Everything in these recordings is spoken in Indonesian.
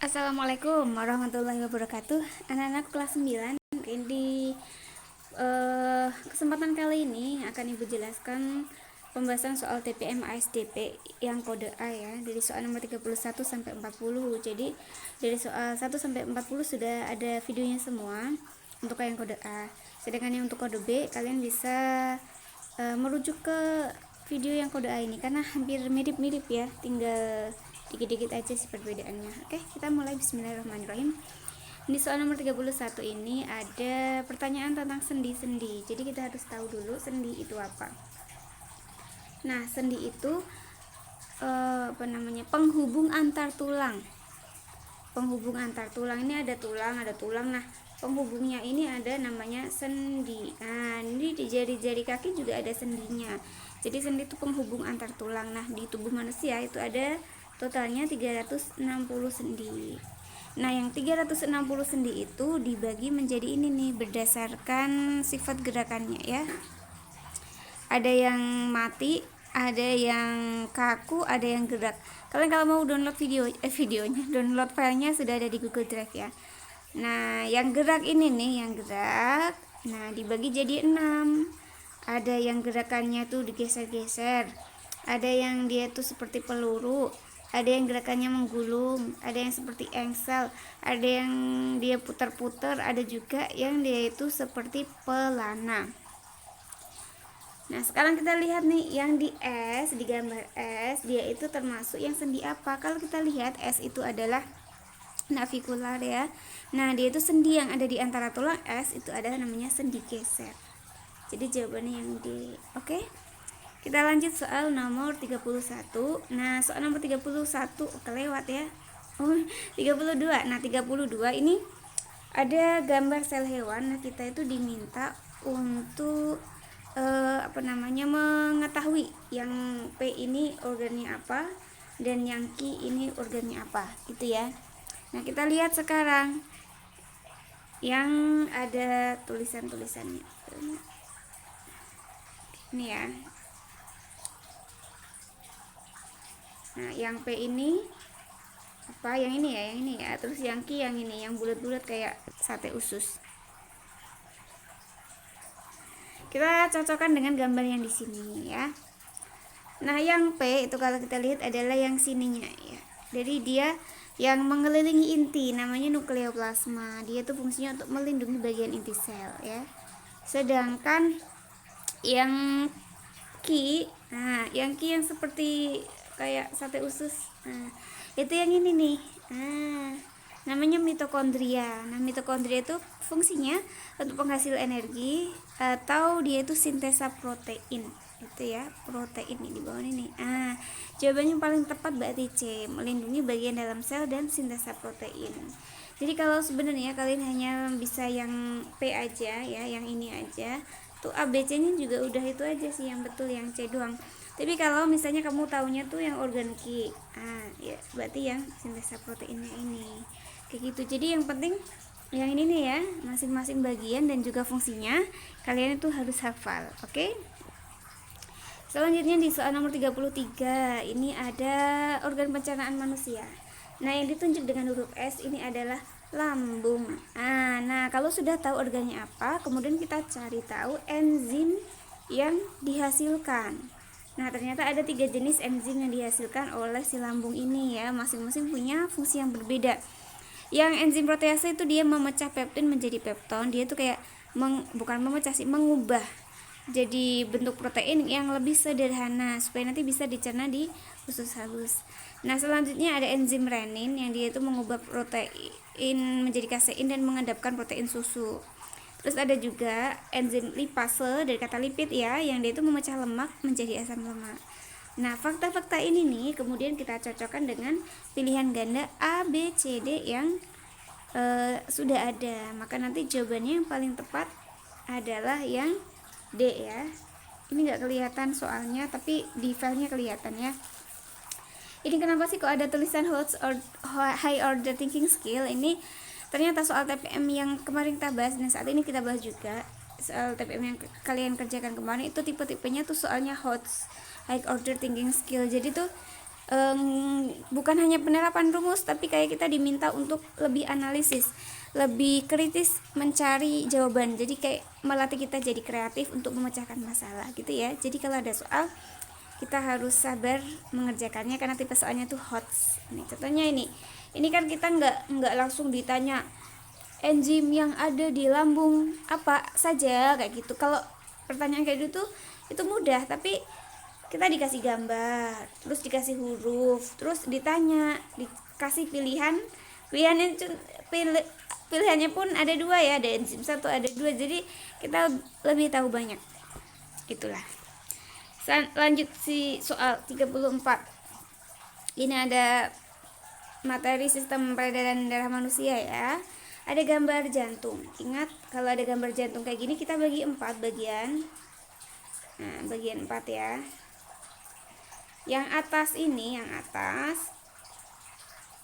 Assalamualaikum warahmatullahi wabarakatuh. Anak-anak kelas 9, di kesempatan kali ini akan Ibu jelaskan pembahasan soal TPM ASDP yang kode A ya, dari soal nomor 31 sampai 40. Jadi dari soal 1 sampai 40 sudah ada videonya semua untuk yang kode A. Sedangkan yang untuk kode B kalian bisa merujuk ke video yang kode A ini karena hampir mirip-mirip ya, tinggal dikit-dikit aja sih perbedaannya. Oke, kita mulai. Bismillahirrahmanirrahim. Di soal nomor 31 ini ada pertanyaan tentang sendi-sendi. Jadi kita harus tahu dulu sendi itu apa. Nah, sendi itu penghubung antar tulang. Penghubung antar tulang ini ada tulang. Nah, penghubungnya ini ada namanya sendi. Nah, ini di jari-jari kaki juga ada sendinya. Jadi sendi itu penghubung antar tulang. Nah, di tubuh manusia itu ada totalnya 360 sendi. Nah, yang 360 sendi itu dibagi menjadi ini nih, berdasarkan sifat gerakannya ya. Ada yang mati, ada yang kaku, ada yang gerak. Kalian kalau mau download videonya, download filenya sudah ada di Google Drive ya. Nah, yang gerak ini nih, yang gerak, nah dibagi jadi 6. Ada yang gerakannya tuh digeser-geser, ada yang dia tuh seperti peluru, ada yang gerakannya menggulung, ada yang seperti engsel, ada yang dia putar-putar, ada juga yang dia itu seperti pelana. Nah, sekarang kita lihat nih yang di S, di gambar S, dia itu termasuk yang sendi apa? Kalau kita lihat S itu adalah navikular ya. Nah, dia itu sendi yang ada di antara tulang S itu adalah namanya sendi geser. Jadi jawabannya yang D. Oke. Kita lanjut soal nomor 31. Nah, soal nomor 31 kelewat ya. Oh, 32. Nah, 32 ini ada gambar sel hewan. Nah, kita itu diminta untuk mengetahui yang P ini organnya apa dan yang Q ini organnya apa, gitu ya. Nah, kita lihat sekarang yang ada tulisan-tulisannya. Ini ya. Nah, yang P ini apa? Yang ini ya, yang ini ya. Terus yang Q yang ini, yang bulat-bulat kayak sate usus. Kita cocokkan dengan gambar yang di sini ya. Nah, yang P itu kalau kita lihat adalah yang sininya ya. Jadi dia yang mengelilingi inti namanya nukleoplasma. Dia tuh fungsinya untuk melindungi bagian inti sel ya. Sedangkan yang Q, nah yang Q yang seperti kayak sate usus, nah itu yang ini nih, namanya mitokondria. Nah, mitokondria itu fungsinya untuk penghasil energi atau dia itu sintesa protein, itu ya, protein ini di bawah ini. Jawabannya paling tepat berarti C, melindungi bagian dalam sel dan sintesa protein. Jadi kalau sebenarnya kalian hanya bisa yang P aja ya, yang ini aja, tuh A B C nya juga udah itu aja sih yang betul, yang C doang. Tapi kalau misalnya kamu taunya tuh yang organ Q, ya berarti yang sintesa proteinnya ini kayak gitu. Jadi yang penting yang ini nih ya, masing-masing bagian dan juga fungsinya kalian itu harus hafal. Oke. Selanjutnya di soal nomor 33 ini ada organ pencernaan manusia. Nah, yang ditunjuk dengan huruf S ini adalah lambung. Nah, kalau sudah tahu organnya apa, kemudian kita cari tahu enzim yang dihasilkan. Nah, ternyata ada 3 jenis enzim yang dihasilkan oleh si lambung ini ya, masing-masing punya fungsi yang berbeda. Yang enzim protease itu dia memecah peptid menjadi pepton. Dia tuh kayak bukan memecah sih, mengubah jadi bentuk protein yang lebih sederhana supaya nanti bisa dicerna di usus halus. Nah, selanjutnya ada enzim renin yang dia itu mengubah protein menjadi kasein dan mengendapkan protein susu. Terus ada juga enzim lipase dari kata lipid ya, yang dia itu memecah lemak menjadi asam lemak. Nah, fakta-fakta ini nih kemudian kita cocokkan dengan pilihan ganda A, B, C, D yang sudah ada. Maka nanti jawabannya yang paling tepat adalah yang D ya. Ini nggak kelihatan soalnya, tapi di filenya kelihatan ya. Ini kenapa sih kok ada tulisan high order thinking skill? Ini ternyata soal TPM yang kemarin kita bahas dan saat ini kita bahas juga. Soal TPM yang kalian kerjakan kemarin itu tipe-tipenya tuh soalnya high order thinking skill. Jadi tuh bukan hanya penerapan rumus, tapi kayak kita diminta untuk lebih analisis, lebih kritis mencari jawaban. Jadi kayak melatih kita jadi kreatif untuk memecahkan masalah gitu ya. Jadi kalau ada soal kita harus sabar mengerjakannya karena tipe soalnya tuh hot. Nih contohnya ini kan kita nggak langsung ditanya enzim yang ada di lambung apa saja kayak gitu. Kalau pertanyaan kayak gitu itu mudah, tapi kita dikasih gambar, terus dikasih huruf, terus ditanya, dikasih pilihannya pilihannya pun ada dua ya, ada enzim satu, ada dua, jadi kita lebih tahu banyak. Itulah. Lanjut si soal 34. Ini ada materi sistem peredaran darah manusia ya. Ada gambar jantung. Ingat kalau ada gambar jantung kayak gini kita bagi 4 bagian. Nah, bagian 4 ya. Yang atas ini, yang atas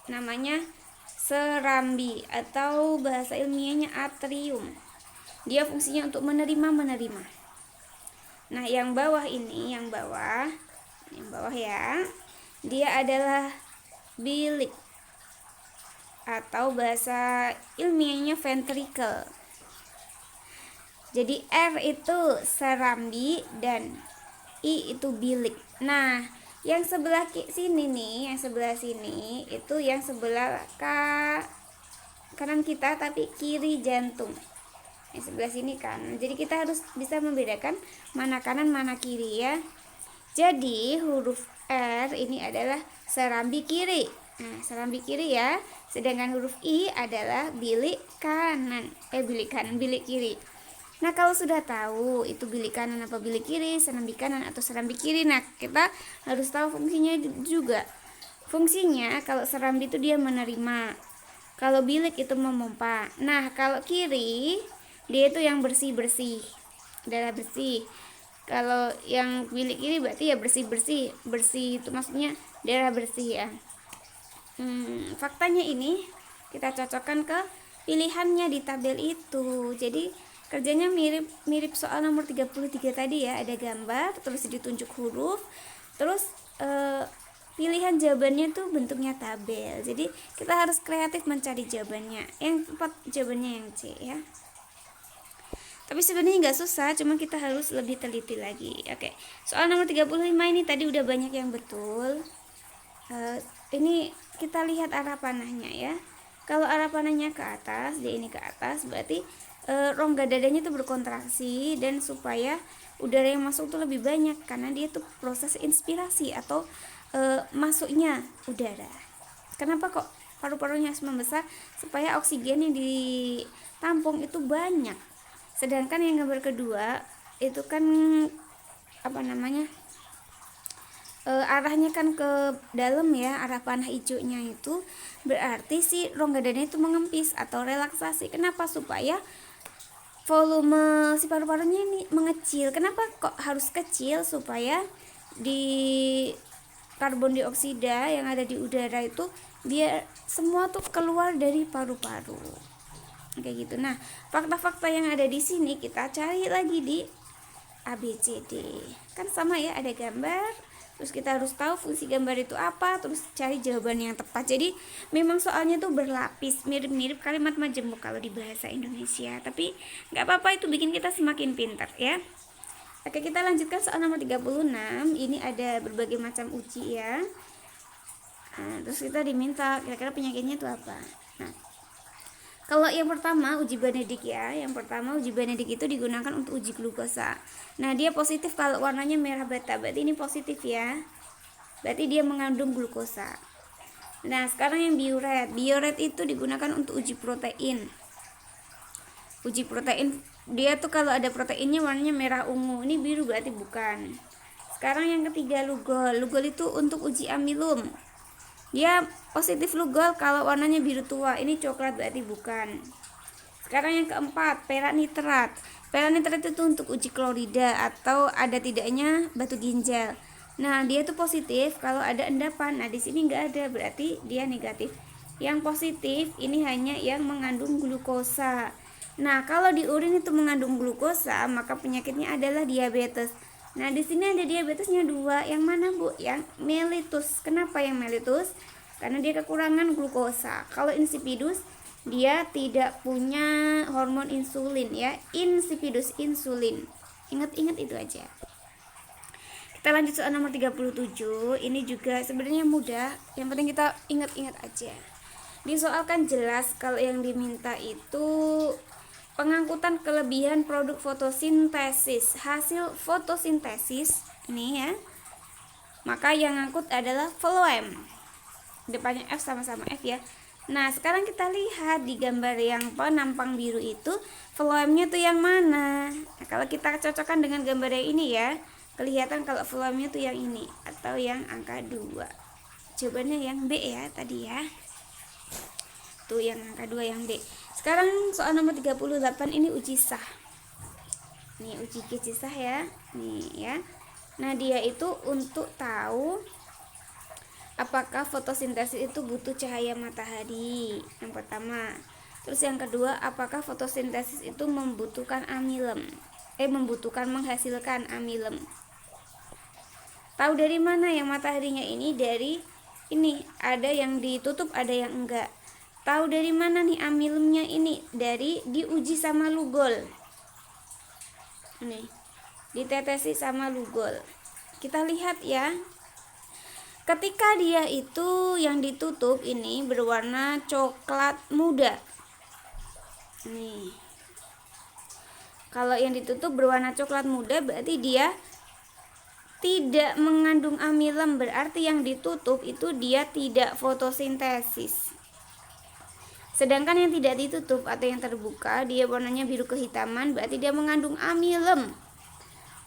namanya serambi atau bahasa ilmiahnya atrium. Dia fungsinya untuk menerima. Nah, yang bawah ini, yang bawah ya, dia adalah bilik atau bahasa ilmiahnya ventricle. Jadi R itu serambi dan I itu bilik. Nah, yang sebelah sini nih, yang sebelah sini itu yang sebelah kanan kita tapi kiri jantung. Yang sebelah sini kan. Jadi kita harus bisa membedakan mana kanan mana kiri ya. Jadi huruf R ini adalah serambi kiri. Nah, serambi kiri ya. Sedangkan huruf I adalah bilik kanan. Bilik kiri. Nah, kalau sudah tahu itu bilik kanan apa bilik kiri, serambi kanan atau serambi kiri, nah kita harus tahu fungsinya juga. Fungsinya kalau serambi itu dia menerima, kalau bilik itu memompa. Nah, kalau kiri dia itu yang bersih-bersih, darah bersih. Kalau yang bilik kiri berarti ya bersih-bersih. Bersih itu maksudnya darah bersih ya. Faktanya ini kita cocokkan ke pilihannya di tabel itu. Jadi kerjanya mirip soal nomor 33 tadi ya, ada gambar, terus ditunjuk huruf, terus pilihan jawabannya tuh bentuknya tabel. Jadi kita harus kreatif mencari jawabannya. Yang tepat jawabannya yang C ya. Tapi sebenarnya nggak susah, cuma kita harus lebih teliti lagi. Oke, soal nomor 35 ini tadi udah banyak yang betul. Ini kita lihat arah panahnya ya. Kalau arah panahnya ke atas, dia ini ke atas, berarti rongga dadanya itu berkontraksi, dan supaya udara yang masuk tuh lebih banyak karena dia tuh proses inspirasi atau masuknya udara. Kenapa kok paru-parunya harus membesar? Supaya oksigen yang ditampung itu banyak. Sedangkan yang gambar kedua itu kan arahnya kan ke dalam ya, arah panah hijaunya itu berarti si rongga dadanya itu mengempis atau relaksasi. Kenapa? Supaya volume si paru-parunya ini mengecil. Kenapa kok harus kecil? Supaya di karbon dioksida yang ada di udara itu biar semua tuh keluar dari paru-paru. Kayak gitu. Nah, fakta-fakta yang ada di sini kita cari lagi di ABCD. Kan sama ya, ada gambar. Terus kita harus tahu fungsi gambar itu apa, terus cari jawaban yang tepat. Jadi memang soalnya tuh berlapis, mirip-mirip kalimat majemuk kalau di bahasa Indonesia. Tapi nggak apa-apa, itu bikin kita semakin pintar ya. Oke, kita lanjutkan soal nomor 36. Ini ada berbagai macam uji ya. Nah, terus kita diminta kira-kira penyakitnya itu apa. Nah, kalau yang pertama uji Benedict ya. Yang pertama uji Benedict itu digunakan untuk uji glukosa. Nah, dia positif kalau warnanya merah bata. Berarti ini positif ya. Berarti dia mengandung glukosa. Nah, sekarang yang bioret. Bioret itu digunakan untuk uji protein. Uji protein, dia tuh kalau ada proteinnya warnanya merah ungu. Ini biru berarti bukan. Sekarang yang ketiga lugol. Lugol itu untuk uji amilum. Dia positif lugol kalau warnanya biru tua. Ini coklat berarti bukan. Sekarang yang keempat, perak nitrat. Perak nitrat itu untuk uji klorida atau ada tidaknya batu ginjal. Nah, dia tuh positif kalau ada endapan. Nah, di sini nggak ada, berarti dia negatif. Yang positif ini hanya yang mengandung glukosa. Nah, kalau di urin itu mengandung glukosa, maka penyakitnya adalah diabetes. Nah, di sini ada diabetesnya 2. Yang mana, Bu? Yang mellitus. Kenapa yang mellitus? Karena dia kekurangan glukosa. Kalau insipidus dia tidak punya hormon insulin ya. Insipidus insulin. Ingat-ingat itu aja. Kita lanjut soal nomor 37. Ini juga sebenarnya mudah. Yang penting kita ingat-ingat aja. Di soal kan jelas kalau yang diminta itu pengangkutan kelebihan produk fotosintesis, hasil fotosintesis ini ya. Maka yang ngangkut adalah phloem. Depannya F sama-sama F ya. Nah, sekarang kita lihat di gambar yang penampang biru itu phloemnya tuh yang mana? Nah, kalau kita cocokkan dengan gambar yang ini ya, kelihatan kalau phloemnya tuh yang ini atau yang angka 2. Jawabannya yang B ya tadi ya. Tuh yang angka 2 yang B. Sekarang soal nomor 38 ini uji sah. Nih uji kisah ya. Nih ya. Nah, dia itu untuk tahu apakah fotosintesis itu butuh cahaya matahari. Yang pertama. Terus yang kedua, apakah fotosintesis itu membutuhkan amilem? Membutuhkan menghasilkan amilem. Tahu dari mana yang mataharinya ini? Dari ini, ada yang ditutup, ada yang enggak. Tahu dari mana nih amilemnya ini? Dari diuji sama Lugol. Nih, ditetesi sama Lugol. Kita lihat ya. Ketika dia itu yang ditutup ini berwarna coklat muda. Nih. Kalau yang ditutup berwarna coklat muda berarti dia tidak mengandung amilem, berarti yang ditutup itu dia tidak fotosintesis. Sedangkan yang tidak ditutup atau yang terbuka dia warnanya biru kehitaman, berarti dia mengandung amilem.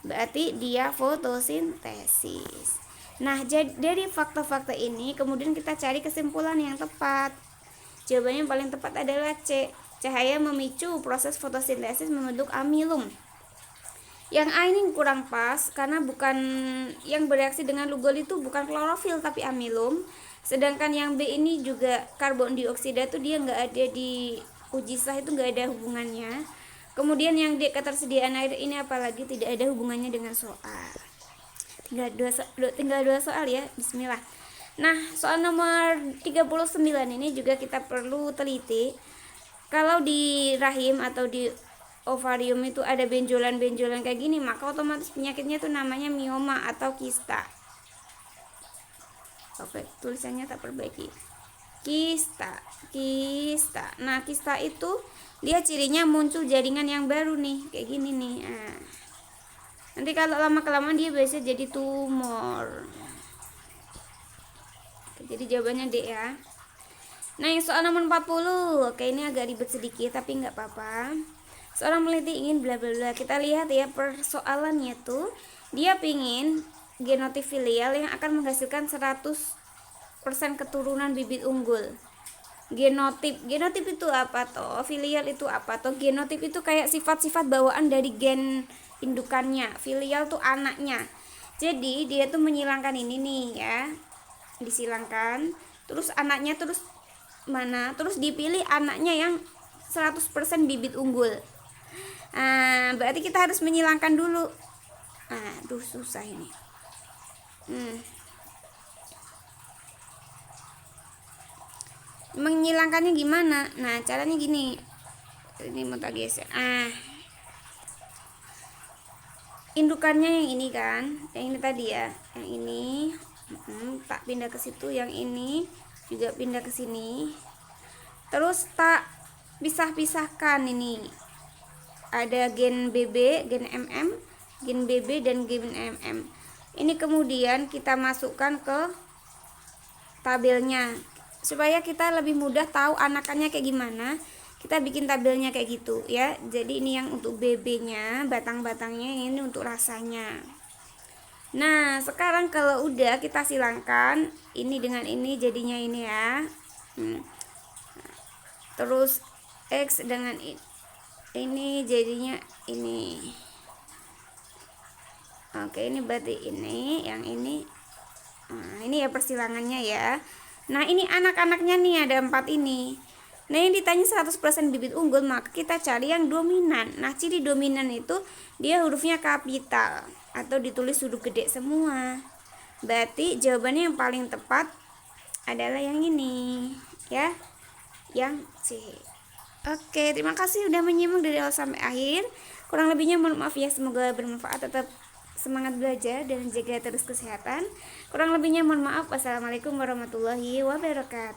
Berarti dia fotosintesis. Nah, dari fakta-fakta ini kemudian kita cari kesimpulan yang tepat. Jawabannya yang paling tepat adalah C. Cahaya memicu proses fotosintesis membentuk amilum. Yang A ini kurang pas karena bukan yang bereaksi dengan Lugol itu bukan klorofil tapi amilum. Sedangkan yang B ini juga karbon dioksida itu dia nggak ada di uji sah, itu nggak ada hubungannya. Kemudian yang D, ketersediaan air ini apalagi tidak ada hubungannya dengan soal. Tinggal dua soal ya. Bismillah. Nah, soal nomor 39 ini juga kita perlu teliti. Kalau di rahim atau di ovarium itu ada benjolan-benjolan kayak gini, maka otomatis penyakitnya itu namanya mioma atau kista. Oke, tulisannya tak perbaiki. Kista. Nah, kista itu dia cirinya muncul jaringan yang baru nih, kayak gini nih. Nah, nanti kalau lama-kelamaan dia biasa jadi tumor. Jadi jawabannya D ya. Nah, yang soal nomor 40. Oke, ini agak ribet sedikit tapi nggak apa-apa. Seorang peneliti ingin bla bla bla. Kita lihat ya persoalannya tuh. Dia pingin genotip filial yang akan menghasilkan 100% keturunan bibit unggul. Genotip itu apa toh? Filial itu apa toh? Genotip itu kayak sifat-sifat bawaan dari gen indukannya. Filial tuh anaknya. Jadi dia tuh menyilangkan ini nih ya. Disilangkan. Terus anaknya terus mana? Terus dipilih anaknya yang 100% bibit unggul. Nah, berarti kita harus menyilangkan dulu. Aduh, susah ini. Menyilangkannya gimana? Nah, caranya gini. Ini mau tak geser. Indukannya yang ini kan, yang ini tadi ya, yang ini tak pindah ke situ, yang ini juga pindah ke sini. Terus tak pisah-pisahkan ini. Ada gen BB, gen MM, gen BB dan gen MM. Ini kemudian kita masukkan ke tabelnya supaya kita lebih mudah tahu anakannya kayak gimana. Kita bikin tabelnya kayak gitu ya. Jadi ini yang untuk BB-nya, batang-batangnya, ini untuk rasanya. Nah, sekarang kalau udah kita silangkan ini dengan ini jadinya ini ya. Terus X dengan ini jadinya ini. Oke, ini berarti ini, yang ini. Nah, ini ya persilangannya ya. Nah, ini anak-anaknya nih ada 4 ini. Nah, yang ditanya 100% bibit unggul, maka kita cari yang dominan. Nah, ciri dominan itu dia hurufnya kapital atau ditulis huruf gede semua. Berarti jawabannya yang paling tepat adalah yang ini, ya. Yang C. Oke, terima kasih udah menyimak dari awal sampai akhir. Kurang lebihnya mohon maaf ya, semoga bermanfaat. Tetap semangat belajar dan jaga terus kesehatan. Kurang lebihnya mohon maaf. Wassalamualaikum warahmatullahi wabarakatuh.